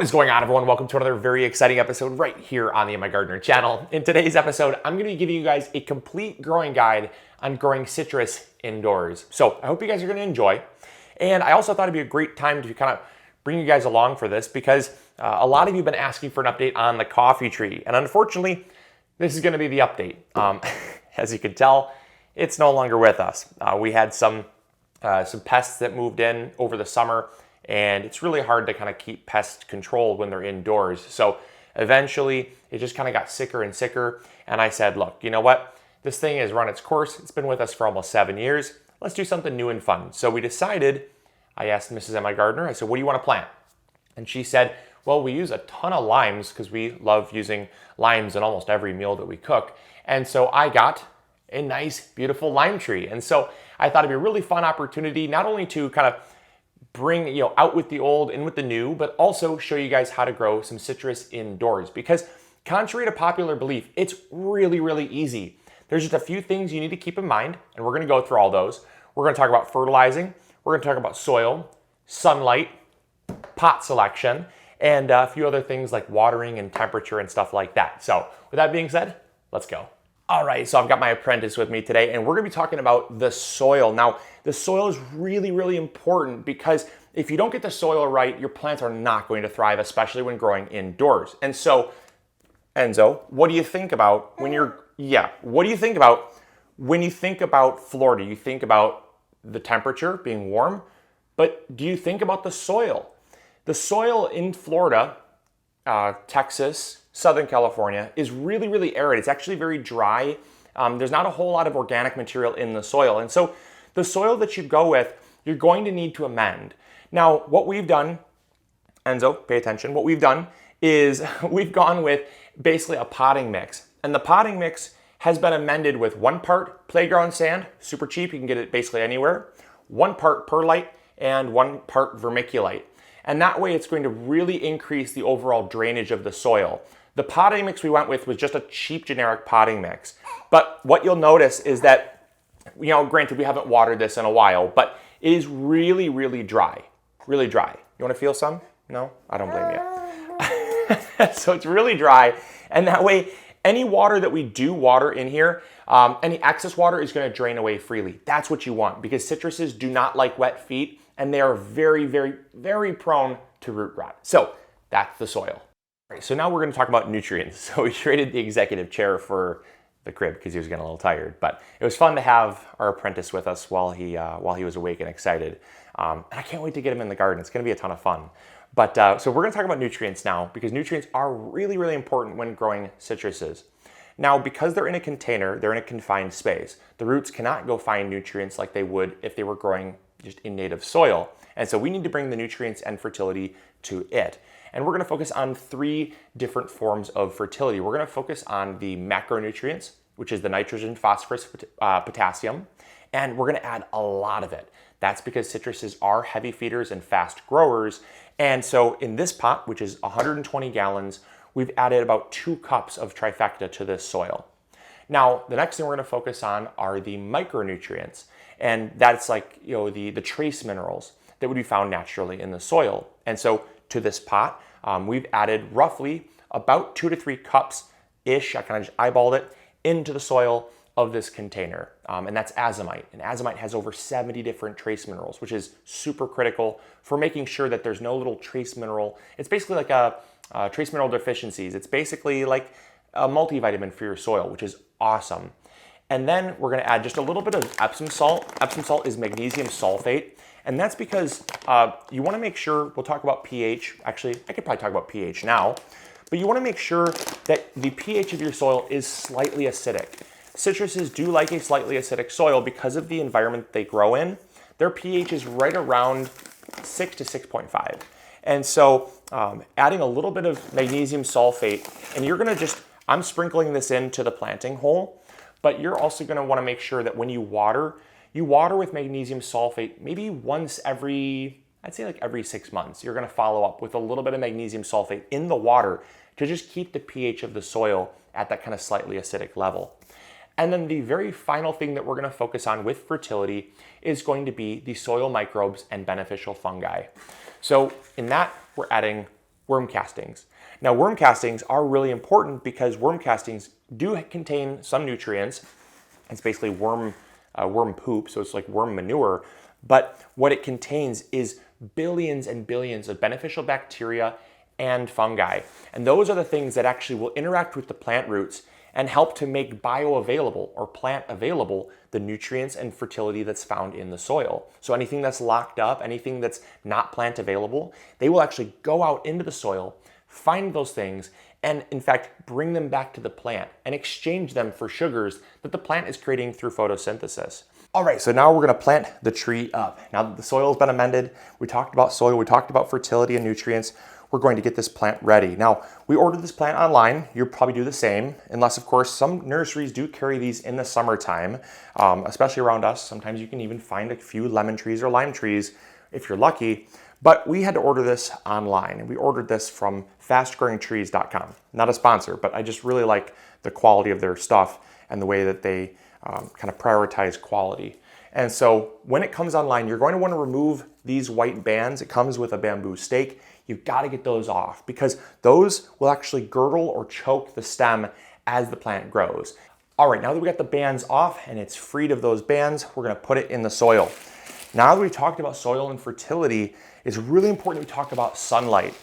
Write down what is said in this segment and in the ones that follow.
What is going on, everyone? Welcome to another very exciting episode right here on the MIgardener channel. In today's episode, I'm going to be giving you guys a complete growing guide on growing citrus indoors. So I hope you guys are going to enjoy. And I also thought it'd be a great time to kind of bring you guys along for this because a lot of you have been asking for an update on the coffee tree. And unfortunately, this is going to be the update. As you can tell, it's no longer with us. We had some pests that moved in over the summer, and it's really hard to kind of keep pest controlled when they're indoors. So eventually it just kind of got sicker and sicker. And I said, look, you know what? This thing has run its course. It's been with us for almost 7 years. Let's do something new and fun. So we decided, I asked Mrs. MIgardener, I said, what do you want to plant? And she said, well, we use a ton of limes because we love using limes in almost every meal that we cook. And so I got a nice, beautiful lime tree. And so I thought it'd be a really fun opportunity, not only to kind of bring out with the old, in with the new, but also show you guys how to grow some citrus indoors. Because contrary to popular belief, it's really, really easy. There's just a few things you need to keep in mind, and we're gonna go through all those. We're gonna talk about fertilizing, we're gonna talk about soil, sunlight, pot selection, and a few other things like watering and temperature and stuff like that. So with that being said, let's go. All right, so I've got my apprentice with me today, and we're gonna be talking about the soil. Now, the soil is really, really important because if you don't get the soil right, your plants are not going to thrive, especially when growing indoors. And so, Enzo, what do you think about when what do you think about when you think about Florida? You think about the temperature being warm, but do you think about the soil? The soil in Florida, Texas, Southern California is really, really arid. It's actually very dry. There's not a whole lot of organic material in the soil. And so the soil that you go with, you're going to need to amend. Now, what we've done, Enzo, pay attention. What we've done is we've gone with basically a potting mix. And the potting mix has been amended with 1 part playground sand, super cheap. You can get it basically anywhere. 1 part perlite and 1 part vermiculite. And that way it's going to really increase the overall drainage of the soil. The potting mix we went with was just a cheap generic potting mix. But what you'll notice is that, granted we haven't watered this in a while, but it is really, really dry. Really dry. You want to feel some? No? I don't blame you. So it's really dry. And that way, any water that we do water in here, any excess water is going to drain away freely. That's what you want because citruses do not like wet feet and they are very, very, very prone to root rot. So that's the soil. All right, so now we're going to talk about nutrients. So we traded the executive chair for the crib because he was getting a little tired, but it was fun to have our apprentice with us while he was awake and excited. And I can't wait to get him in the garden. It's going to be a ton of fun. But so we're going to talk about nutrients now because nutrients are really, really important when growing citruses. Now, because they're in a container, they're in a confined space. The roots cannot go find nutrients like they would if they were growing just in native soil. And so we need to bring the nutrients and fertility to it. And we're going to focus on 3 different forms of fertility. We're going to focus on the macronutrients, which is the nitrogen, phosphorus, potassium, and we're going to add a lot of it. That's because citruses are heavy feeders and fast growers. And so in this pot, which is 120 gallons, we've added about 2 cups of trifecta to this soil. Now, the next thing we're going to focus on are the micronutrients. And that's like, the trace minerals that would be found naturally in the soil. And so to this pot, we've added roughly about 2 to 3 cups-ish, I kind of just eyeballed it, into the soil of this container. And that's azomite. And azomite has over 70 different trace minerals, which is super critical for making sure that there's no little trace mineral. It's basically like a trace mineral deficiencies. It's basically like a multivitamin for your soil, which is awesome. And then we're gonna add just a little bit of Epsom salt. Epsom salt is magnesium sulfate. And that's because you wanna make sure, we'll talk about pH. Actually, I could probably talk about pH now, but you wanna make sure that the pH of your soil is slightly acidic. Citruses do like a slightly acidic soil because of the environment they grow in. Their pH is right around 6 to 6.5. And so adding a little bit of magnesium sulfate, and you're gonna I'm sprinkling this into the planting hole, but you're also gonna wanna make sure that when you water with magnesium sulfate maybe once every, I'd say like every 6 months. You're gonna follow up with a little bit of magnesium sulfate in the water to just keep the pH of the soil at that kind of slightly acidic level. And then the very final thing that we're going to focus on with fertility is going to be the soil microbes and beneficial fungi. So in that, we're adding Worm castings. Now, worm castings are really important because worm castings do contain some nutrients. It's basically worm poop, so it's like worm manure. But what it contains is billions and billions of beneficial bacteria and fungi. And those are the things that actually will interact with the plant roots and help to make bioavailable or plant available the nutrients and fertility that's found in the soil. So anything that's locked up, anything that's not plant available, they will actually go out into the soil, find those things, and in fact, bring them back to the plant and exchange them for sugars that the plant is creating through photosynthesis. All right, so now we're gonna plant the tree up. Now that the soil's been amended, we talked about soil, we talked about fertility and nutrients, we're going to get this plant ready. Now, we ordered this plant online. You'll probably do the same, unless of course some nurseries do carry these in the summertime, especially around us. Sometimes you can even find a few lemon trees or lime trees if you're lucky. But we had to order this online, and we ordered this from fastgrowingtrees.com. Not a sponsor, but I just really like the quality of their stuff and the way that they kind of prioritize quality. And so when it comes online, you're going to want to remove these white bands. It comes with a bamboo stake. You've got to get those off because those will actually girdle or choke the stem as the plant grows. All right, now that we got the bands off and it's freed of those bands, we're going to put it in the soil. Now that we've talked about soil and fertility, it's really important we talk about sunlight.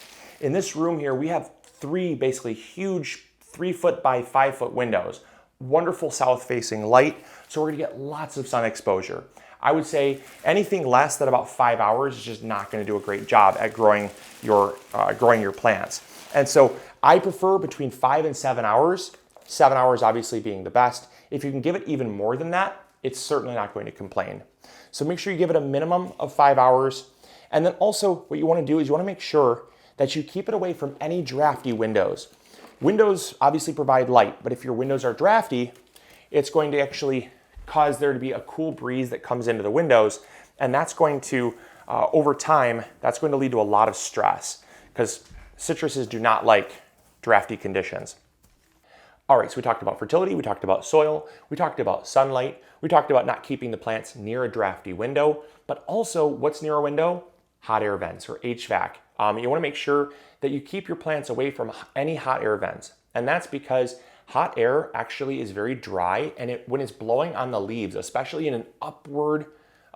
In this room here, we have three basically huge 3-foot by 5-foot windows. Wonderful south-facing light, so we're gonna get lots of sun exposure. I would say anything less than about 5 hours is just not gonna do a great job at growing your plants. And so I prefer between 5 and 7 hours, 7 hours obviously being the best. If you can give it even more than that, it's certainly not going to complain. So make sure you give it a minimum of 5 hours. And then also what you wanna do is you wanna make sure that you keep it away from any drafty windows. Windows obviously provide light, but if your windows are drafty, it's going to actually cause there to be a cool breeze that comes into the windows, and that's going to, over time, that's going to lead to a lot of stress because citruses do not like drafty conditions. All right, so we talked about fertility, we talked about soil, we talked about sunlight, we talked about not keeping the plants near a drafty window, but also what's near a window? Hot air vents or HVAC. You wanna make sure that you keep your plants away from any hot air vents. And that's because hot air actually is very dry, and when it's blowing on the leaves, especially in an upward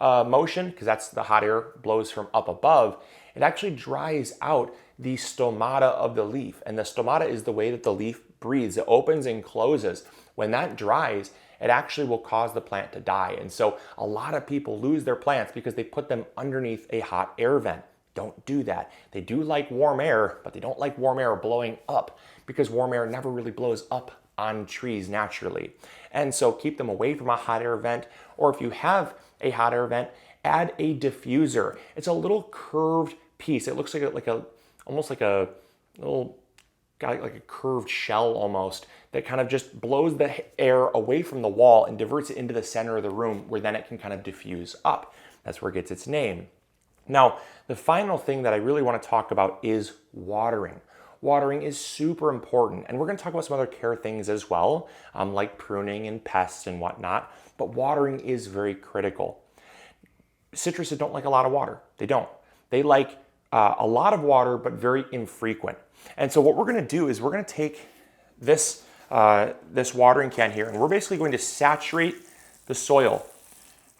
motion, because that's the hot air blows from up above, it actually dries out the stomata of the leaf. And the stomata is the way that the leaf breathes. It opens and closes. When that dries, it actually will cause the plant to die. And so a lot of people lose their plants because they put them underneath a hot air vent. Don't do that. They do like warm air, but they don't like warm air blowing up because warm air never really blows up on trees naturally. And so keep them away from a hot air vent, or if you have a hot air vent, add a diffuser. It's a little curved piece. It looks almost like a little, got like a curved shell almost, that kind of just blows the air away from the wall and diverts it into the center of the room where then it can kind of diffuse up. That's where it gets its name. Now, the final thing that I really want to talk about is watering. Watering is super important, and we're going to talk about some other care things as well, like pruning and pests and whatnot, but watering is very critical. Citruses don't like a lot of water. They don't. They like a lot of water, but very infrequent. And so what we're going to do is we're going to take this watering can here, and we're basically going to saturate the soil.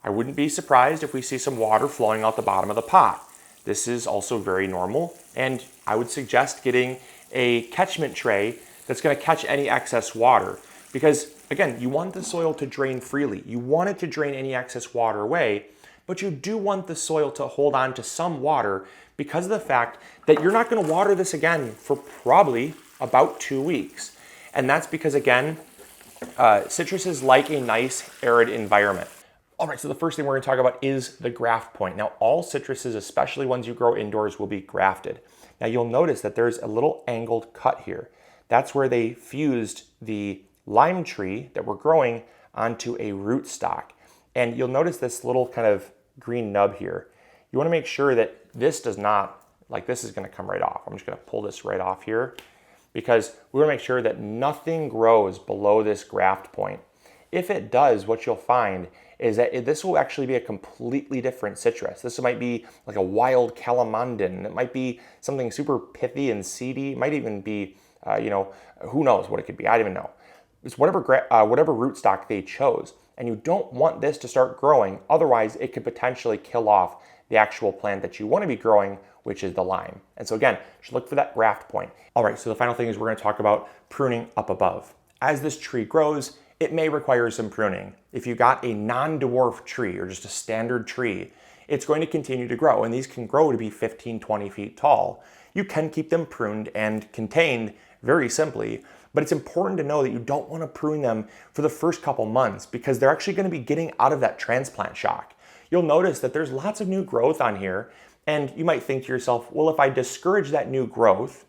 I wouldn't be surprised if we see some water flowing out the bottom of the pot. This is also very normal, and I would suggest getting a catchment tray that's going to catch any excess water because, again, you want the soil to drain freely. You want it to drain any excess water away, but you do want the soil to hold on to some water because of the fact that you're not going to water this again for probably about 2 weeks. And that's because, again, citruses like a nice arid environment. All right, so the first thing we're going to talk about is the graft point. Now, all citruses, especially ones you grow indoors, will be grafted. Now, you'll notice that there's a little angled cut here. That's where they fused the lime tree that we're growing onto a rootstock. And you'll notice this little kind of green nub here. You want to make sure that this does not, like this is going to come right off. I'm just going to pull this right off here because we want to make sure that nothing grows below this graft point. If it does, what you'll find is that this will actually be a completely different citrus. This might be like a wild calamondin. It might be something super pithy and seedy. It might even be, who knows what it could be. I don't even know. It's whatever rootstock they chose. And you don't want this to start growing. Otherwise, it could potentially kill off the actual plant that you want to be growing, which is the lime. And so again, just look for that graft point. All right, so the final thing is we're going to talk about pruning up above. As this tree grows, it may require some pruning. If you got a non-dwarf tree or just a standard tree, it's going to continue to grow, and these can grow to be 15, 20 feet tall. You can keep them pruned and contained very simply, but it's important to know that you don't want to prune them for the first couple months because they're actually going to be getting out of that transplant shock. You'll notice that there's lots of new growth on here, and you might think to yourself, well, if I discourage that new growth,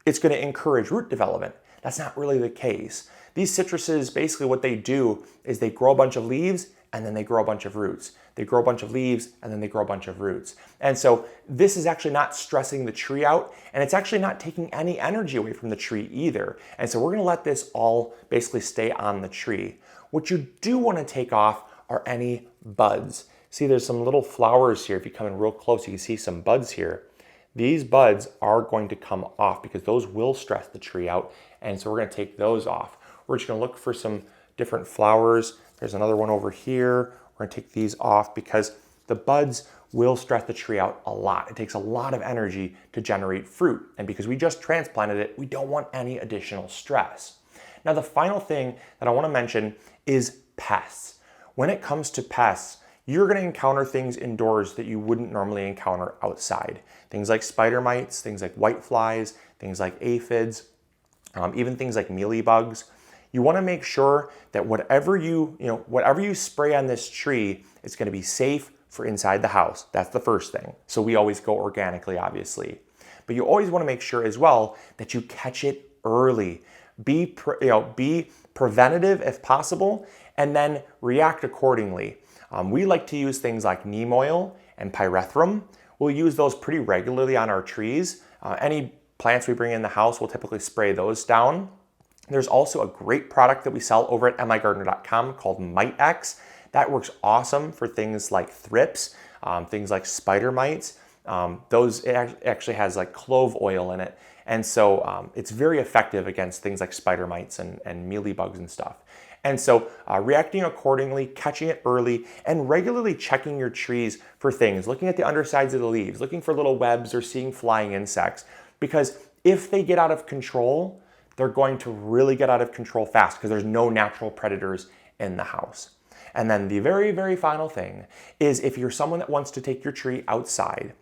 it's going to encourage root development. That's not really the case. These citruses, basically what they do is they grow a bunch of leaves and then they grow a bunch of roots. They grow a bunch of leaves and then they grow a bunch of roots. And so this is actually not stressing the tree out, and it's actually not taking any energy away from the tree either. And so we're gonna let this all basically stay on the tree. What you do wanna take off are any buds. See, there's some little flowers here. If you come in real close, you can see some buds here. These buds are going to come off because those will stress the tree out. And so we're gonna take those off. We're just gonna look for some different flowers. There's another one over here. We're gonna take these off because the buds will stress the tree out a lot. It takes a lot of energy to generate fruit. And because we just transplanted it, we don't want any additional stress. Now, the final thing that I wanna mention is pests. When it comes to pests, you're gonna encounter things indoors that you wouldn't normally encounter outside. Things like spider mites, things like whiteflies, things like aphids, even things like mealybugs. You wanna make sure that whatever you spray on this tree, it's gonna be safe for inside the house. That's the first thing. So we always go organically, obviously. But you always wanna make sure as well that you catch it early. Be preventative if possible, and then react accordingly. We like to use things like neem oil and pyrethrum. We'll use those pretty regularly on our trees. Any plants we bring in the house, we'll typically spray those down. There's also a great product that we sell over at MIgardener.com called MiteX. That works awesome for things like thrips, things like spider mites. It actually has like clove oil in it. And so it's very effective against things like spider mites and mealybugs and stuff. And so reacting accordingly, catching it early, and regularly checking your trees for things, looking at the undersides of the leaves, looking for little webs or seeing flying insects. Because if they get out of control, they're going to really get out of control fast because there's no natural predators in the house. And then the very, very final thing is if you're someone that wants to take your tree outside,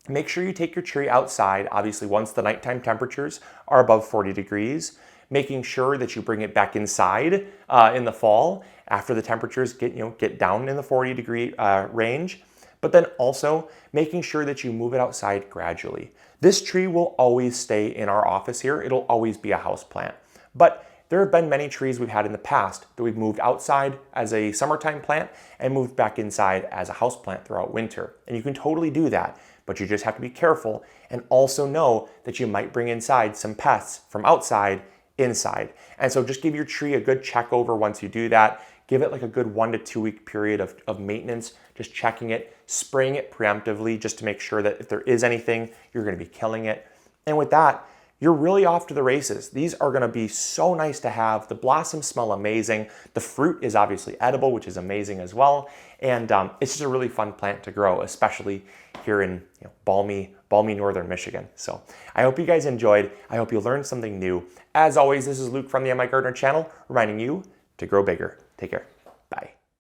make sure you take your tree outside, obviously once the nighttime temperatures are above 40 degrees, making sure that you bring it back inside in the fall after the temperatures get down in the 40-degree range, but then also making sure that you move it outside gradually. This tree will always stay in our office here. It'll always be a house plant. But there have been many trees we've had in the past that we've moved outside as a summertime plant and moved back inside as a house plant throughout winter. And you can totally do that, but you just have to be careful and also know that you might bring inside some pests from outside inside. And so just give your tree a good check over once you do that. Give it like a good 1 to 2 week period of maintenance, just checking it, spraying it preemptively just to make sure that if there is anything, you're gonna be killing it. And with that, you're really off to the races. These are gonna be so nice to have. The blossoms smell amazing. The fruit is obviously edible, which is amazing as well. And it's just a really fun plant to grow, especially here in balmy northern Michigan. So I hope you guys enjoyed. I hope you learned something new. As always, this is Luke from the MIgardener channel, reminding you to grow bigger. Take care.